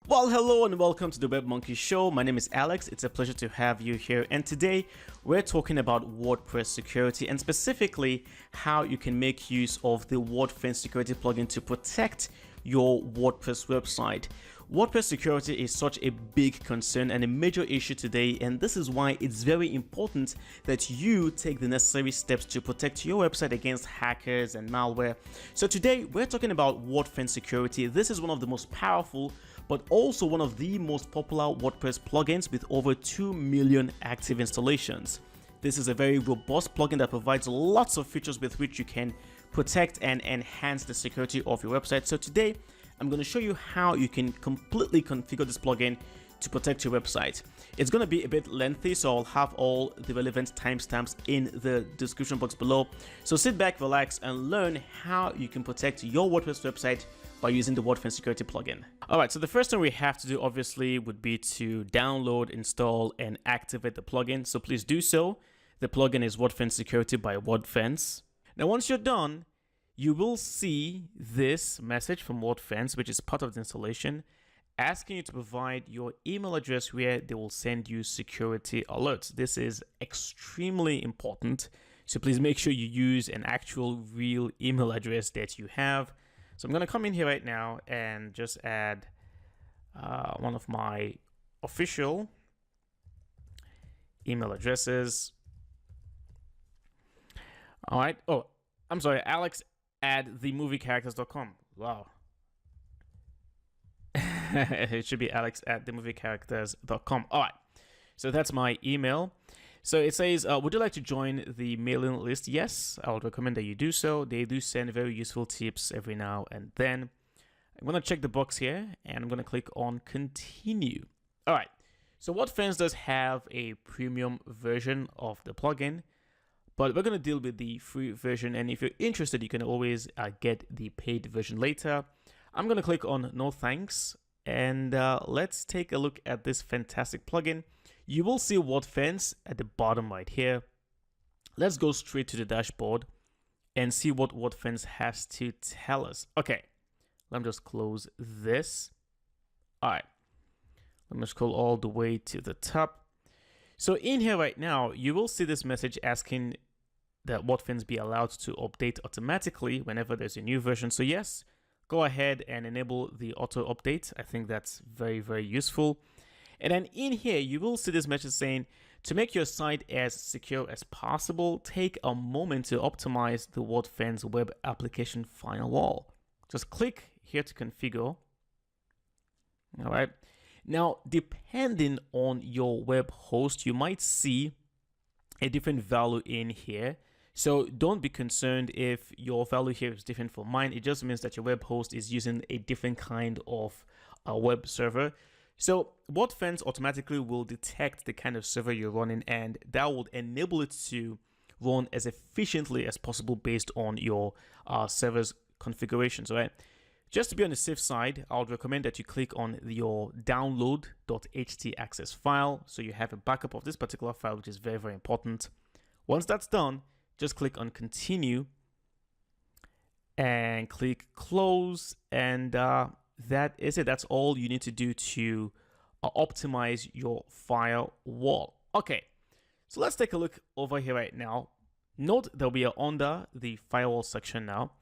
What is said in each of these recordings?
Well, hello and welcome to the Web Monkey Show. My name is Alex. It's a pleasure to have you here. And today we're talking about WordPress security and specifically how you can make use of the WordFence security plugin to protect your WordPress website. WordPress security is such a big concern and a major issue today, and this is why it's very important that you take the necessary steps to protect your website against hackers and malware. So today we're talking about WordFence security. This is one of the most powerful but also one of the most popular WordPress plugins with over 2 million active installations. This is a very robust plugin that provides lots of features with which you can protect and enhance the security of your website. So today, I'm going to show you how you can completely configure this plugin to protect your website. It's going to be a bit lengthy, so I'll have all the relevant timestamps in the description box below. So sit back, relax, and learn how you can protect your WordPress website by using the WordFence security plugin. Alright, so the first thing we have to do obviously would be to download, install, and activate the plugin. So please do so. The plugin is WordFence Security by WordFence. Now once you're done, you will see this message from WordFence, which is part of the installation, asking you to provide your email address where they will send you security alerts. This is extremely important. So please make sure you use an actual real email address that you have. So I'm going to come in here right now and just add one of my official email addresses. All right. Oh, I'm sorry, alex@themoviecharacters.com. Wow. It should be alex@themoviecharacters.com. All right. So that's my email. So it says, would you like to join the mailing list? Yes, I would recommend that you do so. They do send very useful tips every now and then. I'm going to check the box here and I'm going to click on continue. All right. So WordFence does have a premium version of the plugin, but we're going to deal with the free version. And if you're interested, you can always get the paid version later. I'm going to click on no thanks. And let's take a look at this fantastic plugin. You will see WordFence at the bottom right here. Let's go straight to the dashboard and see what WordFence has to tell us. Okay, let me just close this. All right, let me scroll all the way to the top. So in here right now, you will see this message asking that WordFence be allowed to update automatically whenever there's a new version. So yes, go ahead and enable the auto update. I think that's very, very useful. And then in here, you will see this message saying, to make your site as secure as possible, take a moment to optimize the WordFence web application firewall. Just click here to configure. All right. Now, depending on your web host, you might see a different value in here. So don't be concerned if your value here is different from mine. It just means that your web host is using a different kind of web server. So WordFence automatically will detect the kind of server you're running, and that will enable it to run as efficiently as possible based on your server's configurations, right? Just to be on the safe side, I would recommend that you click on your download.htaccess file so you have a backup of this particular file, which is very, very important. Once that's done, just click on continue and click close, and that is it. That's all you need to do to optimize your firewall. Okay, so let's take a look over here right now. Note that we are under the firewall section now.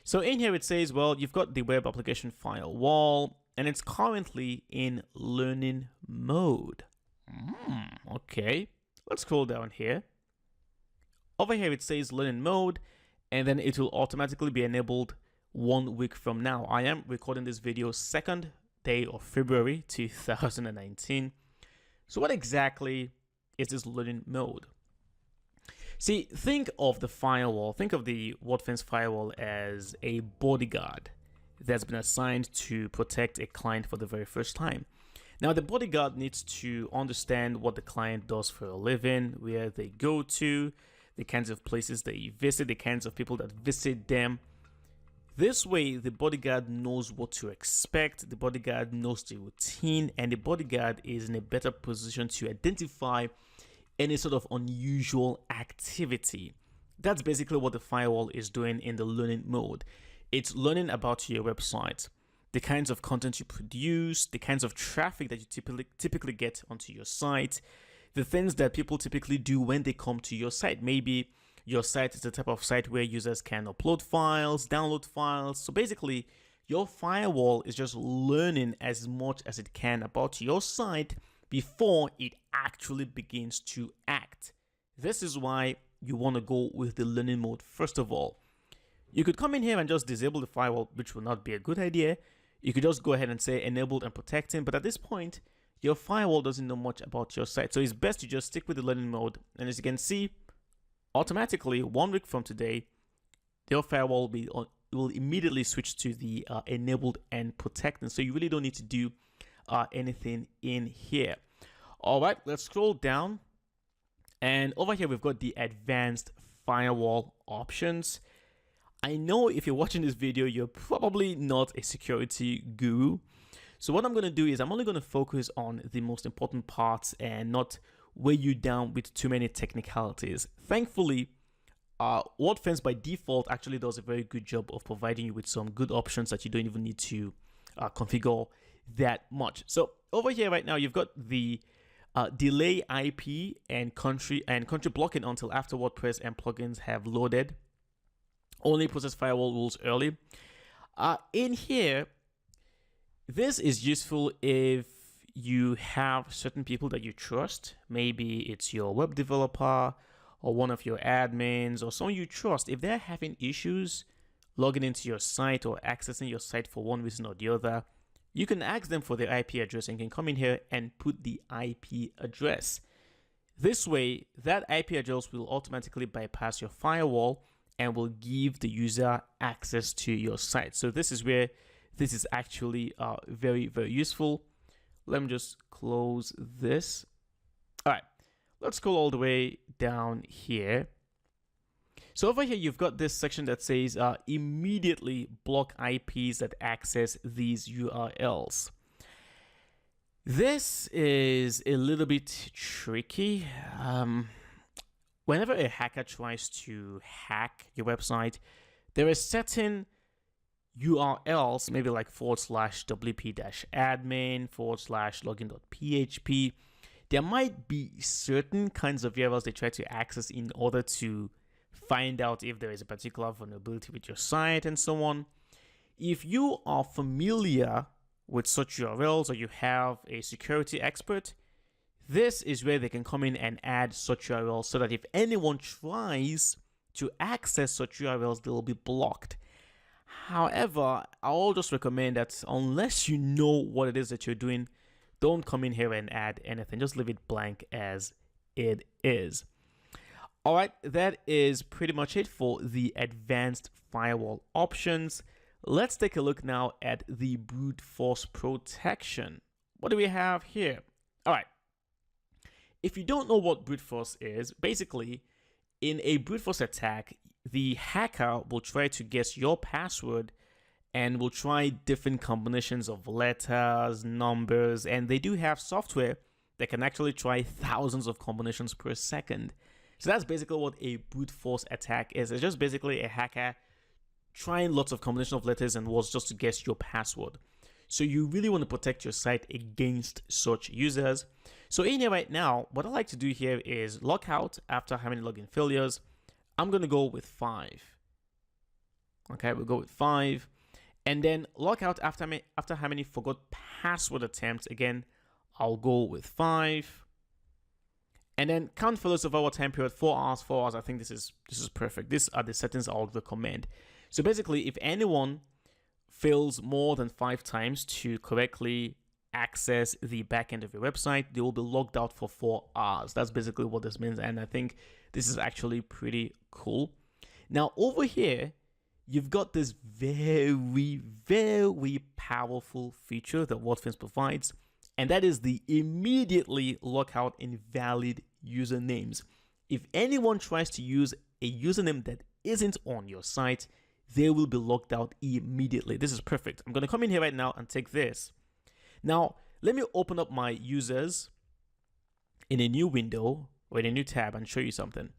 So in here it says, well, you've got the web application firewall and it's currently in learning mode. Okay, let's scroll down here. Over here it says learning mode, and then it will automatically be enabled 1 week from now. I am recording this video 2nd day of February 2019. So what exactly is this learning mode? See, think of the firewall, think of the WordFence firewall as a bodyguard that's been assigned to protect a client for the very first time. Now, the bodyguard needs to understand what the client does for a living, where they go to, the kinds of places they visit, the kinds of people that visit them. This way, the bodyguard knows what to expect, the bodyguard knows the routine, and the bodyguard is in a better position to identify any sort of unusual activity. That's basically what the firewall is doing in the learning mode. It's learning about your website. the kinds of content you produce, the kinds of traffic that you typically get onto your site, the things that people typically do when they come to your site. Maybe your site is the type of site where users can upload files, download files. So basically, your firewall is just learning as much as it can about your site before it actually begins to act. This is why you want to go with the learning mode first of all. You could come in here and just disable the firewall, which will not be a good idea. You could just go ahead and say enabled and protecting, but at this point, your firewall doesn't know much about your site. So it's best to just stick with the learning mode. And as you can see, automatically 1 week from today, your firewall will immediately switch to the enabled and protecting. So you really don't need to do anything in here. All right, let's scroll down. And over here, we've got the advanced firewall options. I know if you're watching this video, you're probably not a security guru. So what I'm going to do is I'm only going to focus on the most important parts and not weigh you down with too many technicalities. Thankfully, WordFence by default actually does a very good job of providing you with some good options that you don't even need to configure that much. So over here right now, you've got the delay IP and country blocking until after WordPress and plugins have loaded. Only process firewall rules early. In here, this is useful if you have certain people that you trust. Maybe it's your web developer or one of your admins or someone you trust. If they're having issues logging into your site or accessing your site for one reason or the other, you can ask them for their IP address and can come in here and put the IP address. This way, that IP address will automatically bypass your firewall and will give the user access to your site. So this is where this is actually very, very useful. Let me just close this. All right, let's scroll all the way down here. So over here, you've got this section that says immediately block IPs that access these URLs. This is a little bit tricky. Whenever a hacker tries to hack your website, there are certain URLs, maybe like /wp-admin, /login.php. There might be certain kinds of URLs they try to access in order to find out if there is a particular vulnerability with your site and so on. If you are familiar with such URLs or you have a security expert, this is where they can come in and add such URLs so that if anyone tries to access such URLs, they will be blocked. However, I'll just recommend that unless you know what it is that you're doing, don't come in here and add anything. Just leave it blank as it is. All right, that is pretty much it for the advanced firewall options. Let's take a look now at the brute force protection. What do we have here? All right. If you don't know what brute force is, basically, in a brute force attack, the hacker will try to guess your password and will try different combinations of letters, numbers, and they do have software that can actually try thousands of combinations per second. So that's basically what a brute force attack is. It's just basically a hacker trying lots of combinations of letters and words just to guess your password. So you really want to protect your site against such users. So in here right now, what I like to do here is log out after how many login failures. I'm going to go with 5. Okay, we'll go with 5. And then log out after how many forgot password attempts. Again, I'll go with 5. And then count failures over what time period? 4 hours, 4 hours. I think this is perfect. These are the settings I would recommend. So basically, if anyone fails more than 5 times to correctly access the backend of your website, they will be logged out for 4 hours. That's basically what this means. And I think this is actually pretty cool. Now over here, you've got this very, very powerful feature that WordFence provides, and that is the immediately lock out invalid usernames. If anyone tries to use a username that isn't on your site, they will be locked out immediately. This is perfect. I'm going to come in here right now and take this. Now, let me open up my users in a new window or in a new tab and show you something.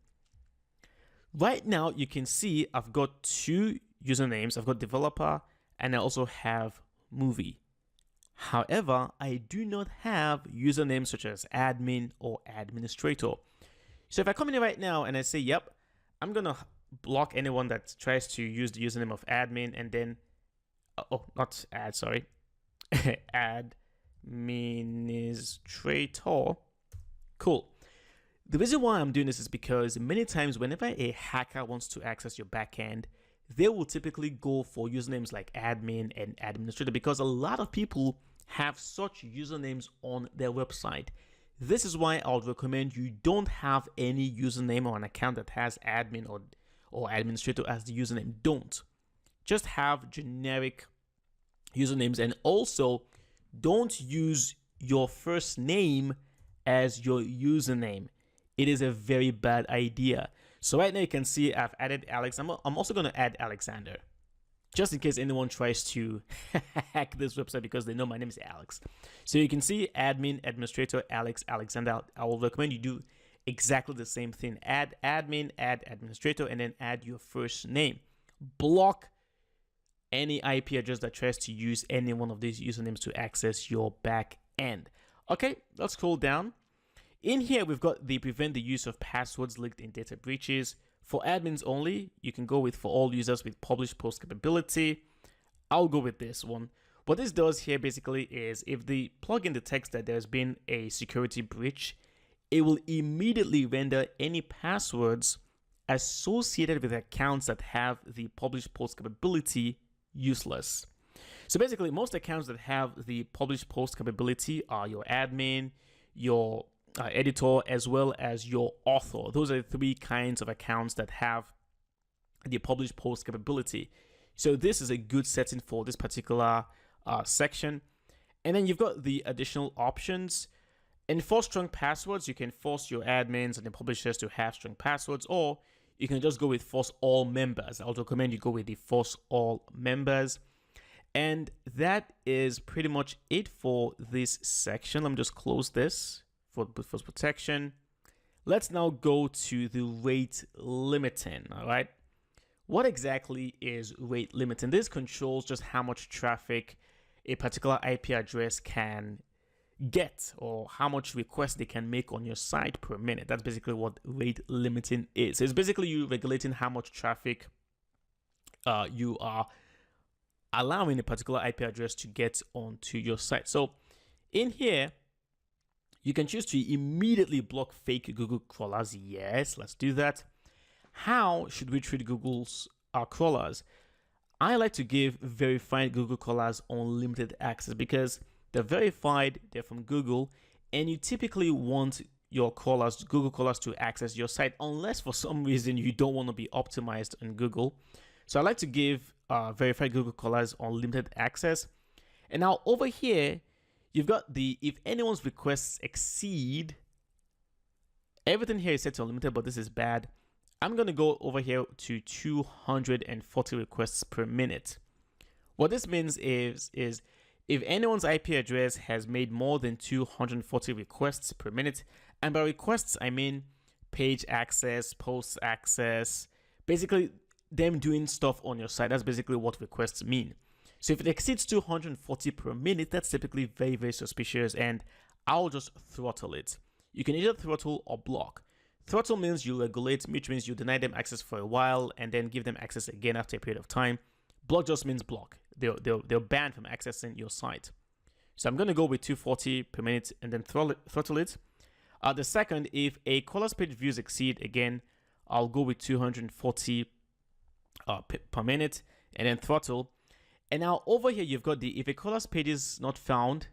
Right now, you can see I've got 2 usernames. I've got developer and I also have movie. However, I do not have usernames such as admin or administrator. So if I come in here right now and I say, yep, I'm going to block anyone that tries to use the username of admin and then, not ad, sorry, administrator. Cool. The reason why I'm doing this is because many times whenever a hacker wants to access your backend, they will typically go for usernames like admin and administrator because a lot of people have such usernames on their website. This is why I would recommend you don't have any username or an account that has admin or administrator as the username. Don't. Just have generic usernames, and also don't use your first name as your username. It is a very bad idea. So right now you can see I've added Alex. I'm also going to add Alexander, just in case anyone tries to hack this website because they know my name is Alex. So you can see admin, administrator, Alex, Alexander. I will recommend you do exactly the same thing. Add admin, add administrator, and then add your first name. Block any IP address that tries to use any one of these usernames to access your back end. Okay, let's scroll down. In here, we've got the prevent the use of passwords leaked in data breaches. For admins only, you can go with for all users with publish post capability. I'll go with this one. What this does here basically is if the plugin detects that there's been a security breach, it will immediately render any passwords associated with accounts that have the publish post capability useless. So basically, most accounts that have the publish post capability are your admin, your editor, as well as your author. Those are the three kinds of accounts that have the publish post capability. So this is a good setting for this particular section. And then you've got the additional options. Enforce strong passwords. You can force your admins and the publishers to have strong passwords, or you can just go with force all members. I would recommend you go with the force all members. And that is pretty much it for this section. Let me just close this for protection. Let's now go to the rate limiting. All right, what exactly is rate limiting? This controls just how much traffic a particular IP address can get, or how much requests they can make on your site per minute. That's basically what rate limiting is. It's basically you regulating how much traffic you are allowing a particular IP address to get onto your site. So in here, you can choose to immediately block fake Google crawlers. Yes, let's do that. How should we treat Google's crawlers? I like to give verified Google crawlers unlimited access because they're verified, they're from Google, and you typically want your crawlers, Google crawlers, to access your site unless for some reason you don't want to be optimized on Google. So I like to give verified Google crawlers unlimited access. And now over here, you've got the if anyone's requests exceed, everything here is set to unlimited, but this is bad. I'm going to go over here to 240 requests per minute. What this means is if anyone's IP address has made more than 240 requests per minute, and by requests, I mean page access, post access, basically them doing stuff on your site. That's basically what requests mean. So if it exceeds 240 per minute, that's typically very, very suspicious, and I'll just throttle it. You can either throttle or block. Throttle means you regulate, which means you deny them access for a while and then give them access again after a period of time. Block just means block. They're banned from accessing your site. So I'm going to go with 240 per minute and then throttle it. The second, if a crawler's page views exceed, again, I'll go with 240 per minute and then throttle. And now over here, you've got the if a crawler's page is not found,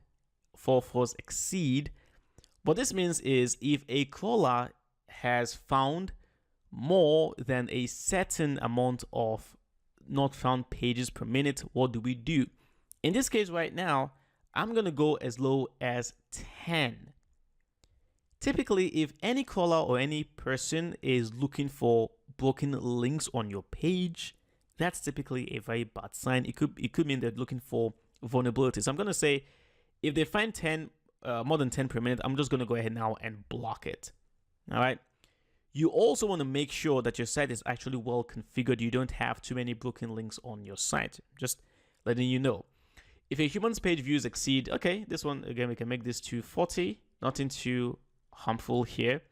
4 exceed. What this means is if a crawler has found more than a certain amount of not found pages per minute, what do we do? In this case right now, I'm going to go as low as 10. Typically, if any crawler or any person is looking for broken links on your page, that's typically a very bad sign. It could mean they're looking for vulnerabilities. So I'm going to say if they find 10, more than 10 per minute, I'm just going to go ahead now and block it. All right. You also want to make sure that your site is actually well configured. You don't have too many broken links on your site. Just letting you know. If a human's page views exceed, okay, this one, again, we can make this to 40, nothing too harmful here.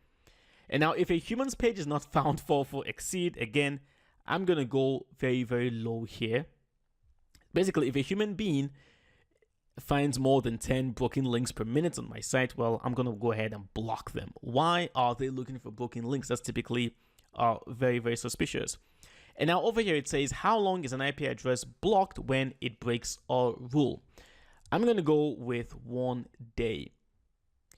And now if a human's page is not found for exceed, again, I'm going to go very, very low here. Basically, if a human being finds more than 10 broken links per minute on my site, well, I'm going to go ahead and block them. Why are they looking for broken links? That's typically very, very suspicious. And now over here, it says, how long is an IP address blocked when it breaks a rule? I'm going to go with 1 day.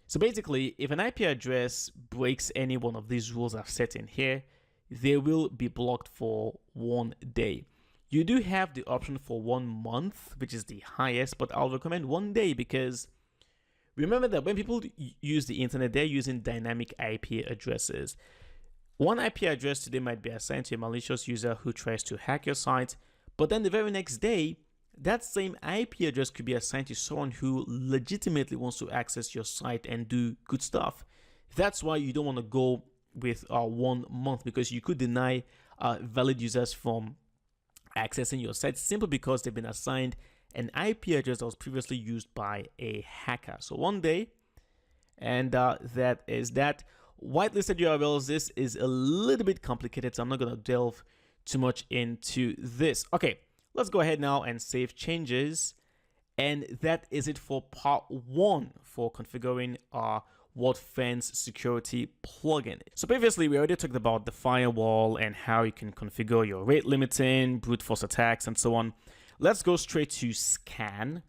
So basically, if an IP address breaks any one of these rules I've set in here, they will be blocked for 1 day. You do have the option for 1 month, which is the highest, but I'll recommend 1 day because remember that when people use the internet, they're using dynamic IP addresses. One IP address today might be assigned to a malicious user who tries to hack your site, but then the very next day, that same IP address could be assigned to someone who legitimately wants to access your site and do good stuff. That's why you don't want to go with 1 month, because you could deny valid users from accessing your site simply because they've been assigned an IP address that was previously used by a hacker. So 1 day, and that is that. Whitelisted URLs, this is a little bit complicated, so I'm not going to delve too much into this. Okay, let's go ahead now and save changes. And that is it for part 1 for configuring our WordFence security plugin. So previously, we already talked about the firewall and how you can configure your rate limiting, brute force attacks, and so on. Let's go straight to scan.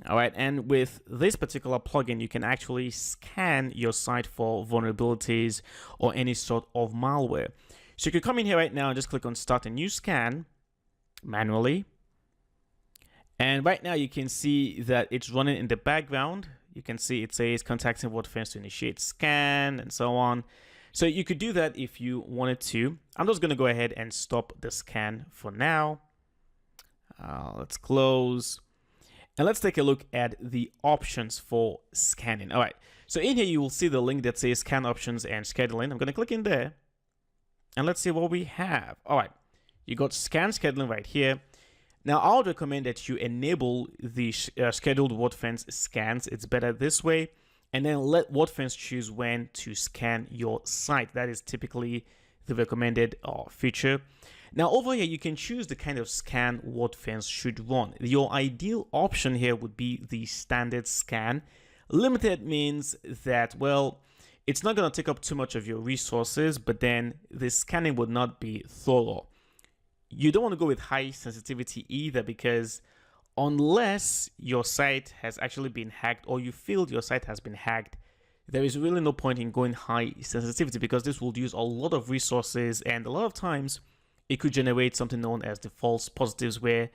All right, and with this particular plugin, you can actually scan your site for vulnerabilities or any sort of malware. So you can come in here right now and just click on Start a New Scan manually. And right now you can see that it's running in the background. You can see it says contacting WordFence to initiate scan and so on. So you could do that if you wanted to. I'm just going to go ahead and stop the scan for now. Let's close. And let's take a look at the options for scanning. All right, so in here, you will see the link that says scan options and scheduling. I'm going to click in there and let's see what we have. All right, you got scan scheduling right here. Now, I would recommend that you enable the scheduled WordFence scans. It's better this way. And then let WordFence choose when to scan your site. That is typically the recommended feature. Now over here, you can choose the kind of scan WordFence should run. Your ideal option here would be the standard scan. Limited means that, well, it's not going to take up too much of your resources, but then the scanning would not be thorough. You don't want to go with high sensitivity either, because unless your site has actually been hacked or you feel your site has been hacked, there is really no point in going high sensitivity, because this will use a lot of resources, and a lot of times it could generate something known as the false positives, where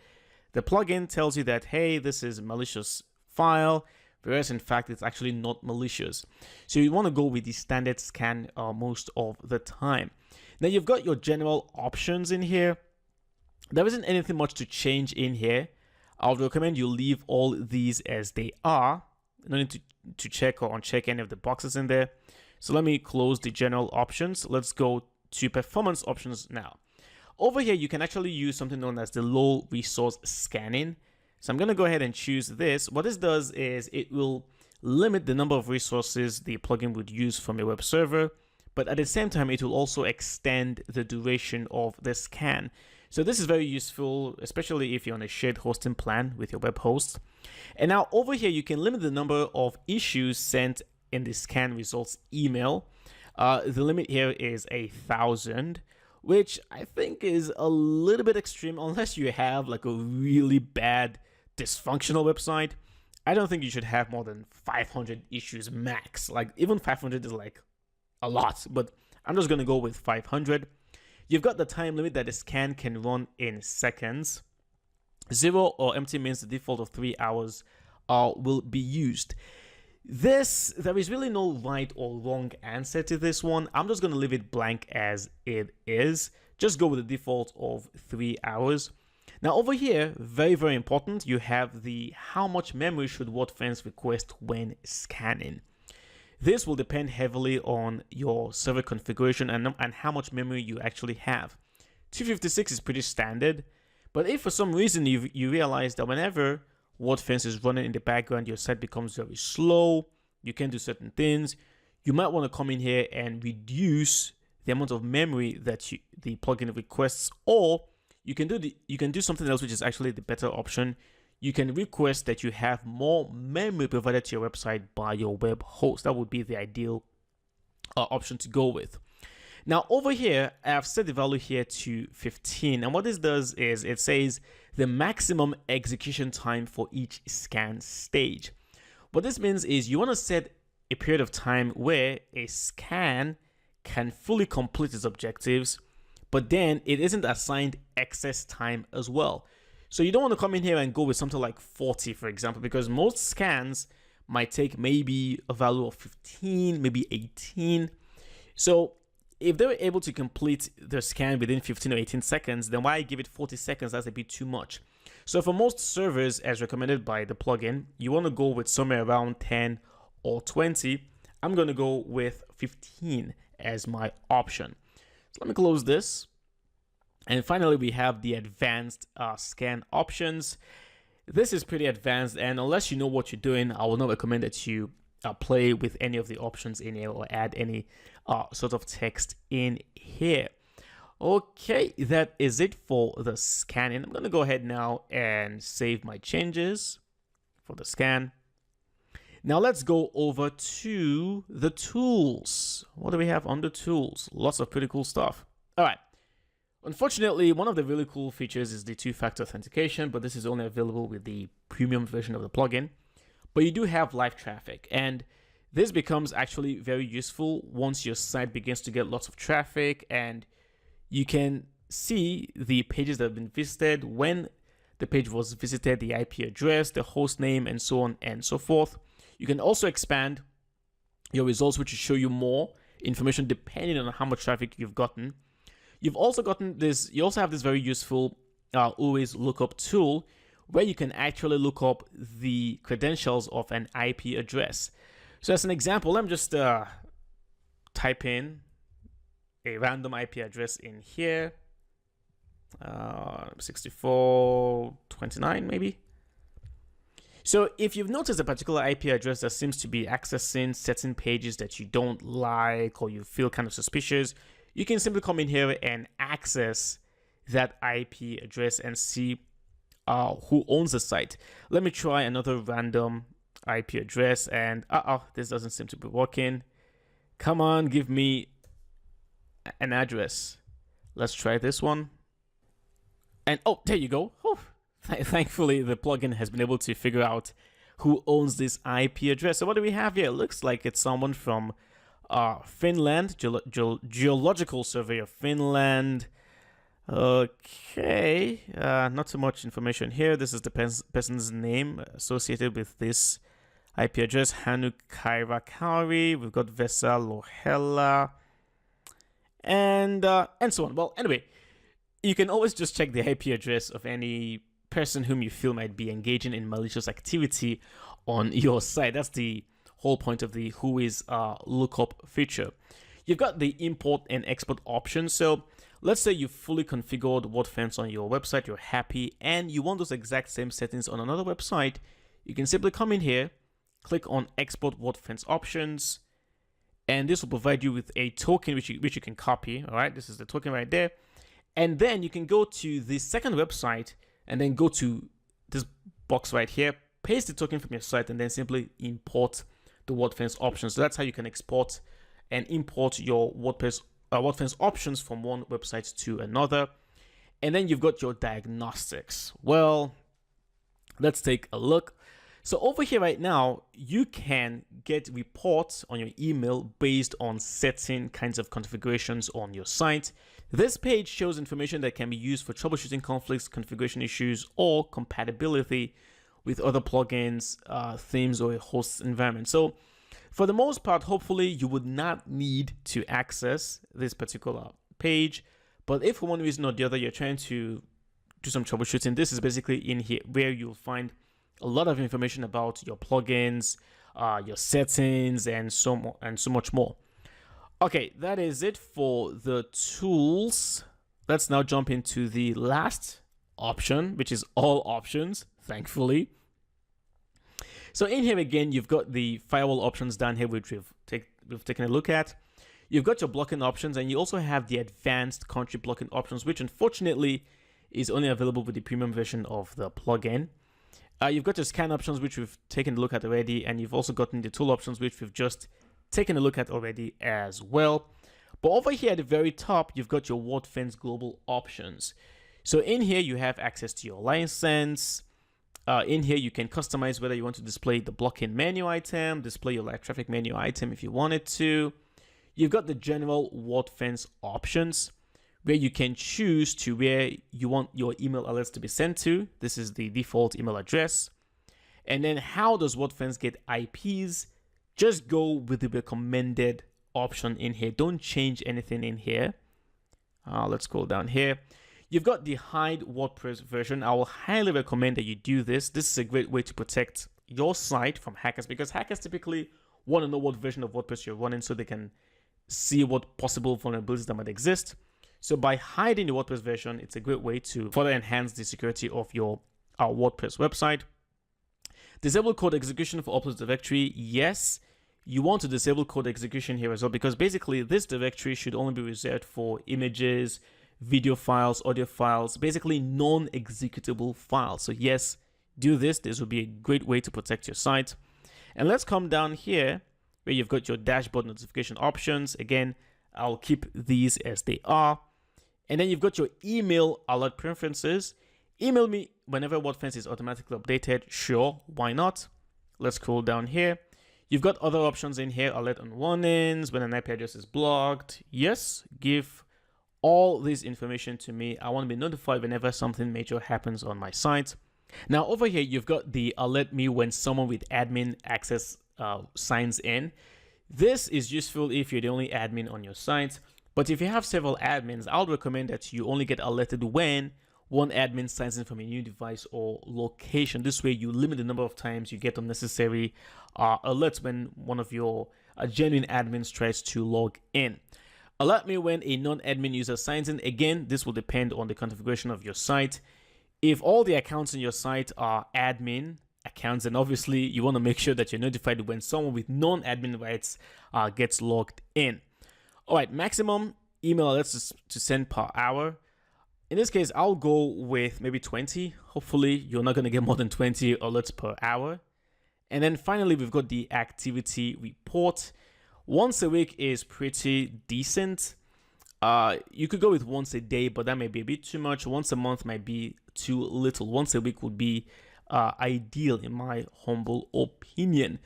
the plugin tells you that, hey, this is a malicious file, whereas in fact it's actually not malicious. So you want to go with the standard scan most of the time. Now you've got your general options in here. There isn't anything much to change in here. I would recommend you leave all these as they are. No need to check or uncheck any of the boxes in there. So let me close the general options. Let's go to performance options now. Over here, you can actually use something known as the low resource scanning. So I'm going to go ahead and choose this. What this does is it will limit the number of resources the plugin would use from a web server, but at the same time, it will also extend the duration of the scan. So this is very useful, especially if you're on a shared hosting plan with your web host. And now over here, you can limit the number of issues sent in the scan results email. The limit here is 1,000. Which I think is a little bit extreme, unless you have like a really bad dysfunctional website. I don't think you should have more than 500 issues max. Like even 500 is like a lot, but I'm just going to go with 500. You've got the time limit that the scan can run in seconds. 0 or empty means the default of 3 hours will be used. There is really no right or wrong answer to this one. I'm just going to leave it blank as it is. Just go with the default of 3 hours. Now over here, very, very important, you have the how much memory should WordFence request when scanning. This will depend heavily on your server configuration and how much memory you actually have. 256 is pretty standard, but if for some reason you realize that whenever WordFence is running in the background, your site becomes very slow, you can't do certain things, you might want to come in here and reduce the amount of memory that the plugin requests, or you can do something else, which is actually the better option. You can request that you have more memory provided to your website by your web host. That would be the ideal option to go with. Now over here, I have set the value here to 15, and what this does is it says the maximum execution time for each scan stage. What this means is you want to set a period of time where a scan can fully complete its objectives, but then it isn't assigned excess time as well. So you don't want to come in here and go with something like 40, for example, because most scans might take maybe a value of 15, maybe 18. So if they were able to complete their scan within 15 or 18 seconds, then why give it 40 seconds? That's a bit too much. So for most servers, as recommended by the plugin, you want to go with somewhere around 10 or 20. I'm going to go with 15 as my option. So let me close this. And finally, we have the advanced scan options. This is pretty advanced, and unless you know what you're doing, I will not recommend that you play with any of the options in here or add any sort of text in here. Okay, that is it for the scanning. I'm going to go ahead now and save my changes for the scan. Now let's go over to the tools. What do we have on the tools? Lots of pretty cool stuff. All right. Unfortunately, one of the really cool features is the two-factor authentication, but this is only available with the premium version of the plugin. But you do have live traffic, and this becomes actually very useful once your site begins to get lots of traffic, and you can see the pages that have been visited, when the page was visited, the IP address, the host name, and so on and so forth. You can also expand your results, which will show you more information depending on how much traffic you've gotten. You've also gotten this, you also have this very useful always lookup tool where you can actually look up the credentials of an IP address. So as an example, let me just type in a random IP address in here, 6429 maybe. So if you've noticed a particular IP address that seems to be accessing certain pages that you don't like or you feel kind of suspicious, you can simply come in here and access that IP address and see who owns the site. Let me try another random IP address, and this doesn't seem to be working. Come on, give me an address. Let's try this one. And oh, there you go. Oh, thankfully, the plugin has been able to figure out who owns this IP address. So what do we have here? It looks like it's someone from Finland, Geological Survey of Finland. Okay, not so much information here. This is the person's name associated with this IP address, Hanu Kairakari. We've got Vesa Lohela, and so on. Well, anyway, you can always just check the IP address of any person whom you feel might be engaging in malicious activity on your site. That's the whole point of the whois lookup feature. You've got the import and export option. So let's say you've fully configured WordFence on your website, you're happy, and you want those exact same settings on another website. You can simply come in here, click on export WordFence options, and this will provide you with a token which you can copy. All right, this is the token right there. And then you can go to the second website and then go to this box right here, paste the token from your site, and then simply import the WordFence options. So that's how you can export and import your WordFence options from one website to another. And then you've got your diagnostics. Well, let's take a look. So over here right now, you can get reports on your email based on certain kinds of configurations on your site. This page shows information that can be used for troubleshooting conflicts, configuration issues, or compatibility with other plugins, themes, or a host environment. So for the most part, hopefully you would not need to access this particular page. But if for one reason or the other you're trying to do some troubleshooting, this is basically in here where you'll find a lot of information about your plugins, your settings, and so much more. Okay, that is it for the tools. Let's now jump into the last option, which is all options, thankfully. So in here again, you've got the firewall options down here, which we've taken a look at. You've got your blocking options, and you also have the advanced country blocking options, which unfortunately is only available with the premium version of the plugin. You've got your scan options, which we've taken a look at already, and you've also gotten the tool options, which we've just taken a look at already as well. But over here at the very top, you've got your WordFence global options. So in here, you have access to your license. In here, you can customize whether you want to display the blocking menu item, display your live traffic menu item if you wanted to. You've got the general WordFence options, where you can choose to where you want your email alerts to be sent to. This is the default email address. And then how does WordFence get IPs? Just go with the recommended option in here. Don't change anything in here. Let's go down here. You've got the hide WordPress version. I will highly recommend that you do this. This is a great way to protect your site from hackers, because hackers typically want to know what version of WordPress you're running so they can see what possible vulnerabilities that might exist. So by hiding the WordPress version, it's a great way to further enhance the security of your WordPress website. Disable code execution for upload directory. Yes, you want to disable code execution here as well, because basically this directory should only be reserved for images, video files, audio files, basically non-executable files. So yes, do this. This will be a great way to protect your site. And let's come down here where you've got your dashboard notification options. Again, I'll keep these as they are. And then you've got your email alert preferences. Email me whenever WordFence is automatically updated. Sure, why not? Let's scroll down here. You've got other options in here. Alert on warnings, when an IP address is blocked. Yes, give all this information to me. I want to be notified whenever something major happens on my site. Now over here, you've got the alert me when someone with admin access signs in. This is useful if you're the only admin on your site. But if you have several admins, I would recommend that you only get alerted when one admin signs in from a new device or location. This way you limit the number of times you get unnecessary alerts when one of your genuine admins tries to log in. Alert me when a non-admin user signs in. Again, this will depend on the configuration of your site. If all the accounts in your site are admin accounts, then obviously you want to make sure that you're notified when someone with non-admin rights gets logged in. All right, maximum email alerts to send per hour. In this case, I'll go with maybe 20. Hopefully, you're not going to get more than 20 alerts per hour. And then finally, we've got the activity report. Once a week is pretty decent. You could go with once a day, but that may be a bit too much. Once a month might be too little. Once a week would be ideal in my humble opinion.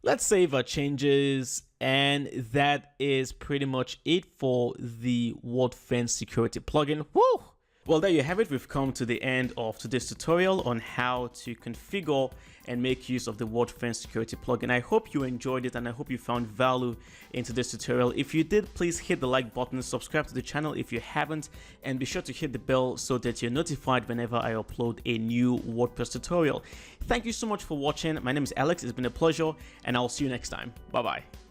Let's save our changes, and that is pretty much it for the WordFence security plugin. Woo! Well, there you have it. We've come to the end of today's tutorial on how to configure and make use of the WordFence security plugin. I hope you enjoyed it, and I hope you found value in today's tutorial. If you did, please hit the like button, subscribe to the channel if you haven't, and be sure to hit the bell so that you're notified whenever I upload a new WordPress tutorial. Thank you so much for watching. My name is Alex. It's been a pleasure, and I'll see you next time. Bye-bye.